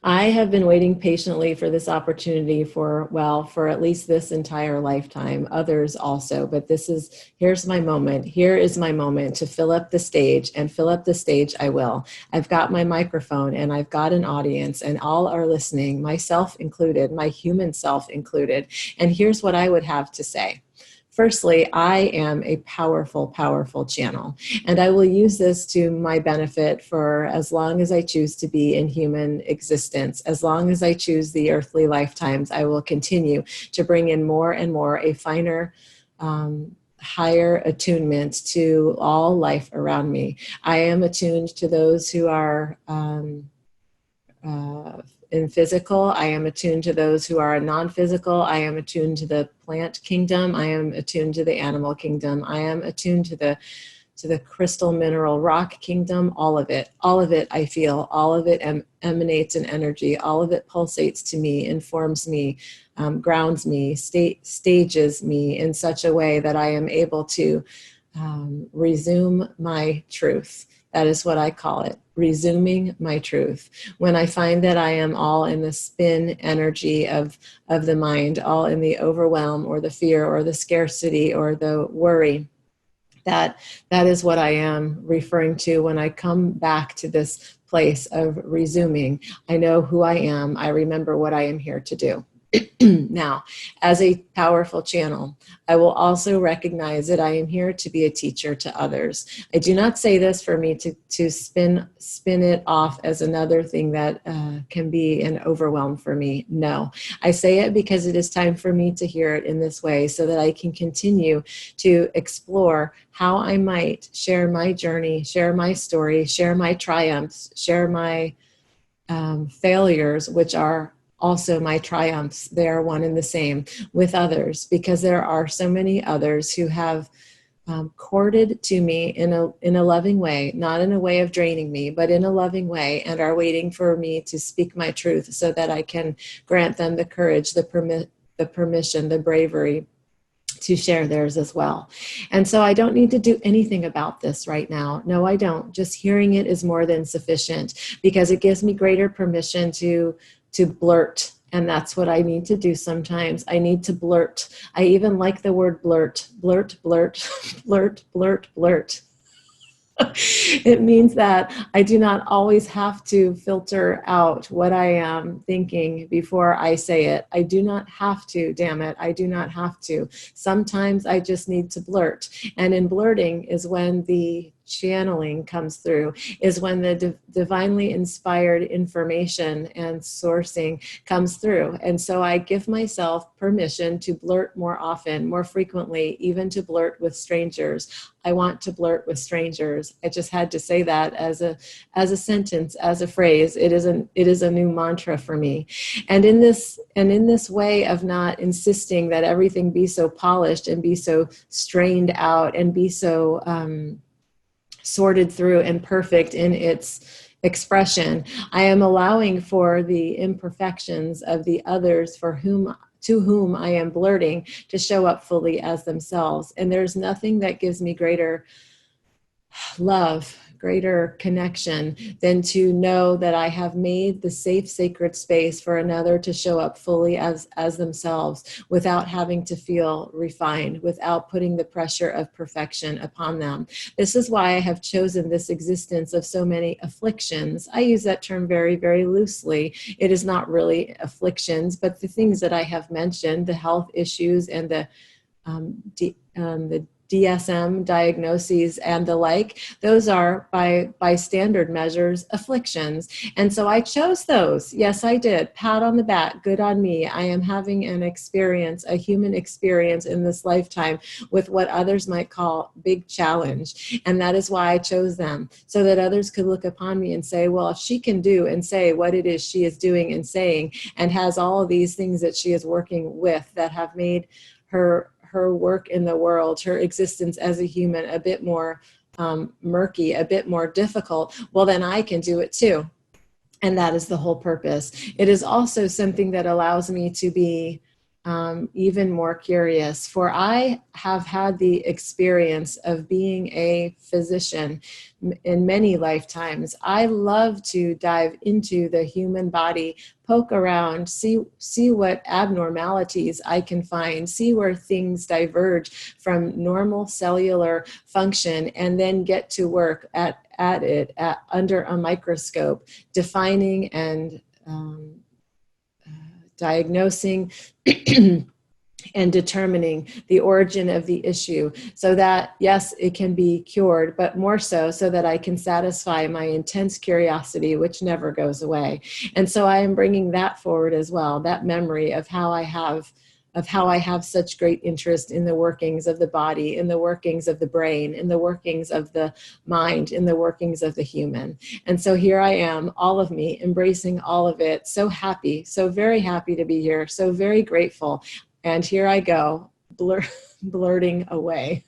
I have been waiting patiently for this opportunity for, well, for at least this entire lifetime, others also, but here's my moment. Here is my moment to fill up the stage, and fill up the stage I will. I've got my microphone and I've got an audience, and all are listening, myself included, my human self included. And here's what I would have to say. Firstly, I am a powerful, powerful channel, and I will use this to my benefit for as long as I choose to be in human existence. As long as I choose the earthly lifetimes, I will continue to bring in more and more a finer, higher attunement to all life around me. I am attuned to those who are in physical. I am attuned to those who are non-physical. I am attuned to the plant kingdom. I am attuned to the animal kingdom. I am attuned to the crystal mineral rock kingdom. All of it I feel. All of it emanates in energy. All of it pulsates to me, informs me, grounds me, stages me in such a way that I am able to resume my truth. That is what I call it, resuming my truth. When I find that I am all in the spin energy of the mind, all in the overwhelm or the fear or the scarcity or the worry, that is what I am referring to when I come back to this place of resuming. I know who I am. I remember what I am here to do. Now, as a powerful channel, I will also recognize that I am here to be a teacher to others. I do not say this for me to spin it off as another thing that can be an overwhelm for me. No, I say it because it is time for me to hear it in this way so that I can continue to explore how I might share my journey, share my story, share my triumphs, share my failures, which are also my triumphs. They are one and the same with others, because there are so many others who have courted to me in a loving way, not in a way of draining me, but in a loving way, and are waiting for me to speak my truth so that I can grant them the courage, the permission, the bravery to share theirs as well. And so I don't need to do anything about this right now. No, I don't. Just hearing it is more than sufficient, because it gives me greater permission to blurt. And that's what I need to do sometimes. I need to blurt. I even like the word blurt, blurt, blurt, blurt, blurt, blurt. It means that I do not always have to filter out what I am thinking before I say it. I do not have to, damn it. I do not have to. Sometimes I just need to blurt. And in blurting is when the channeling comes through, is when the divinely inspired information and sourcing comes through. And so I give myself permission to blurt more often, more frequently, even to blurt with strangers. I want to blurt with strangers. I just had to say that as a sentence, as a phrase. It is a new mantra for me. And in this way of not insisting that everything be so polished and be so strained out and be so sorted through and perfect in its expression, I am allowing for the imperfections of the others to whom I am blurting to show up fully as themselves. And there's nothing that gives me greater love, greater connection than to know that I have made the safe, sacred space for another to show up fully as themselves, without having to feel refined, without putting the pressure of perfection upon them. This is why I have chosen this existence of so many afflictions. I use that term very, very loosely. It is not really afflictions, but the things that I have mentioned, the health issues and the DSM diagnoses and the like, those are by standard measures afflictions. And so I chose those. Yes, I did. Pat on the back. Good on me. I am having an experience, a human experience in this lifetime with what others might call big challenge. And that is why I chose them, so that others could look upon me and say, well, if she can do and say what it is she is doing and saying, and has all of these things that she is working with that have made her work in the world, her existence as a human, a bit more murky, a bit more difficult, well, then I can do it too. And that is the whole purpose. It is also something that allows me to be even more curious. For I have had the experience of being a physician in many lifetimes. I love to dive into the human body, poke around, see what abnormalities I can find, see where things diverge from normal cellular function, and then get to work at it under a microscope, defining and diagnosing and determining the origin of the issue, so that, yes, it can be cured, but more so that I can satisfy my intense curiosity, which never goes away. And so I am bringing that forward as well, that memory of how I have such great interest in the workings of the body, in the workings of the brain, in the workings of the mind, in the workings of the human. And so here I am, all of me, embracing all of it, so happy, so very happy to be here, so very grateful. And here I go, blurting away.